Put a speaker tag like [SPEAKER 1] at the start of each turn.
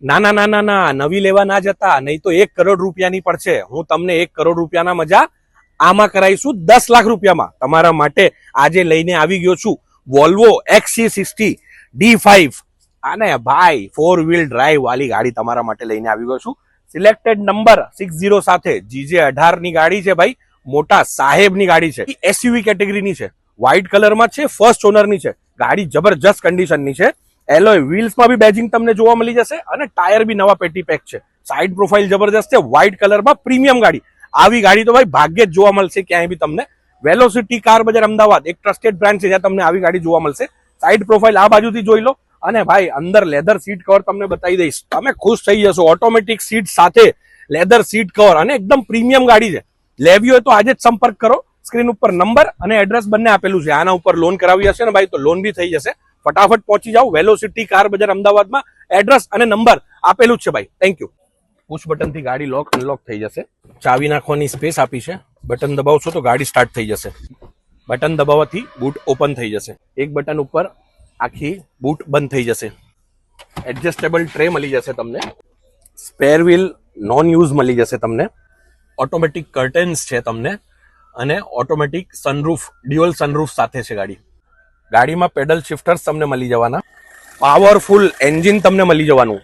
[SPEAKER 1] ના ના ના ના ના, નવી લેવા ના જતા, નહીં તો 1 કરોડ રૂપિયાની પડશે. હું તમને 1 કરોડ રૂપિયાના મજા આમાં કરાવીશું 10 લાખ રૂપિયામાં. તમારા માટે આજે લઈને આવી ગયો છું વોલ્વો XC60 D5. અને ભાઈ 4 વ્હીલ ડ્રાઈવ વાળી ગાડી તમારા માટે લઈને આવી ગયો છું. સિલેક્ટેડ નંબર 60 સાથે GJ18 ની ગાડી છે ભાઈ. મોટા સાહેબની ગાડી છે. એસયુવી કેટેગરીની છે, વ્હાઇટ કલરમાં છે, ફર્સ્ટ ઓનરની છે. ગાડી જબરજસ્ત કન્ડિશનની છે. એલોય વ્હીલ્સમાં બી બેજિંગ તમને જોવા મળી જશે અને ટાયર બી નવા પેટી પેક છે. સાઇડ પ્રોફાઇલ જબરજસ્ત છે, વ્હાઇટ કલરમાં પ્રીમિયમ ગાડી. આવી ગાડી તો ભાઈ ભાગ્યે જ જોવા મળશે ક્યાંય બી તમને. વેલોસિટી કાર બજાર અમદાવાદ એક ટ્રસ્ટેડ બ્રાન્ડ છે જ્યાં તમને આવી ગાડી જોવા મળશે. સાઇડ પ્રોફાઇલ આ બાજુથી જોઈ લો. અને ભાઈ અંદર લેધર સીટ કવર તમને બતાવી દઈશ, તમે ખુશ થઈ જશો. ઓટોમેટિક સીટ સાથે લેધર સીટ કવર અને એકદમ પ્રીમિયમ ગાડી છે. લેવી હોય તો આજે જ સંપર્ક કરો. સ્ક્રીન ઉપર નંબર અને એડ્રેસ બંને આપેલું છે. આના ઉપર લોન કરાવી હશે ને ભાઈ તો લોન બી થઈ જશે. ફટાફટ પહોંચી જાઓ વેલોસિટી કાર બજાર અમદાવાદમાં. એડ્રેસ અને નંબર આપેલું જ છે ભાઈ. Thank you. પુશ બટન થી ગાડી લોક અનલોક થઈ જશે. ચાવી નાખવાની સ્પેસ આપી છે. બટન દબાવશો તો ગાડી સ્ટાર્ટ થઈ જશે. બટન દબાવવાથી બૂટ ઓપન થઈ જશે. એક બટન ઉપર આખી બૂટ બંધ થઈ જશે. એડજસ્ટેબલ ટ્રે મળી જશે તમને. સ્પેર વ્હીલ નોન યુઝ મળી જશે તમને. ઓટોમેટિક કર્ટેન્સ છે તમને અને ઓટોમેટિક સનરૂફ, ડ્યુઅલ સનરૂફ સાથે છે ગાડી. ગાડીમાં પેડલ શિફ્ટર્સ તમને મળી જવાના. પાવરફુલ એન્જિન તમને મળી જવાનું.